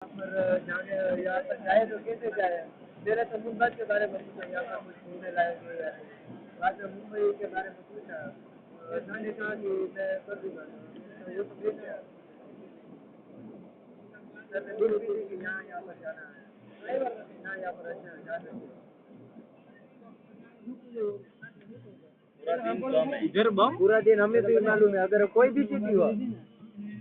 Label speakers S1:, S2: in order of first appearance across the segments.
S1: पर जाने यहाँ पर जाए तो कैसे जाए। मेरे तो मुंबई के बारे में पूछा, यहाँ पर कुछ घूमने लायक नहीं है। बाद में मुंबई के बारे में पूछा, मैंने कहा कि मैं कर दूंगा, तो वो तो भेज गया। मैंने बोली थी कि यहाँ पर जाना है, यहाँ पर अच्छा है, जा सकते हो।
S2: इधर बम
S1: पूरा दिन हमें भी मालूम है, अगर कोई भी सिटी हो,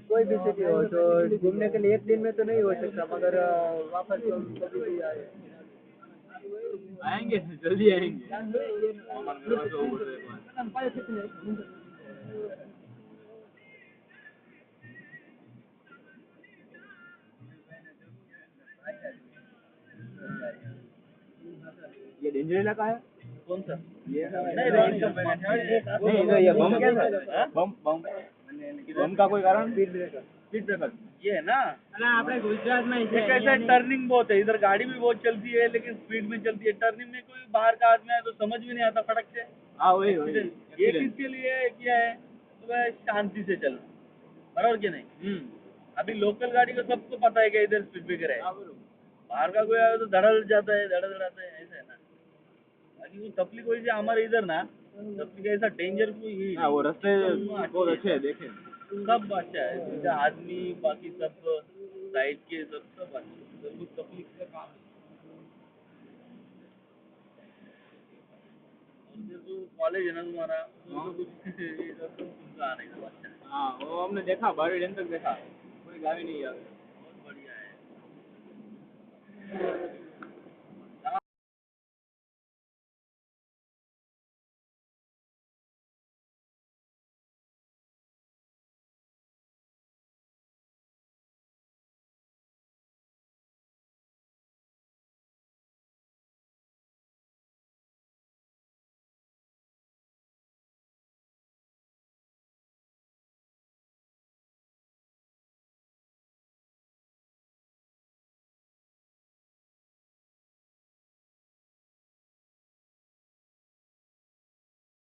S1: कोई भी सिटी हो तो घूमने के लिए एक दिन में तो नहीं हो सकता, मगर वापस तो कभी भी आए।
S2: आएंगे, जल्दी आएंगे। ये डेंजर इलाका है।
S1: कौन सा?
S2: ये
S1: नहीं,
S2: नहीं, ये बम कैसा है? बम बम बम का कोई कारण?
S1: Speed breaker.
S2: Speed breaker.
S3: ये है ना,
S1: अपने गुजरात में
S3: ये कैसा टर्निंग बहुत है, इधर गाड़ी भी बहुत चलती है लेकिन स्पीड में चलती है। टर्निंग में कोई बाहर का आदमी आए तो समझ भी नहीं आता फटक से।
S2: हाँ वही वही।
S3: ये किसके लिए किया है? तो वह शांति से चलना, बराबर कि नहीं? अभी लोकल गाड़ी को सबको पता है कि इधर स्पीड ब्रेकर है। बाहर का कोई आए तो धड़ल जाता है, धड़ल धड़ाता है, ऐसा है ना। बाकी वो तपली कोई से हमारे इधर ना, तपली का ऐसा डेंजर कोई ही
S2: हाँ वो रास्ते बहुत अच्छे हैं, देखे।
S3: सब अच्छा है, जैसे आदमी बाकी सब साइड के सब अच्छा है, सब कुछ तकलीफ का काम है। और फिर जो कॉलेज है ना तुम्हारा, तो कुछ ये सब तुमको आने का अच्छा है।
S2: हाँ वो हमने देखा, 12वीं तक देखा, कोई गाड़ी नहीं है।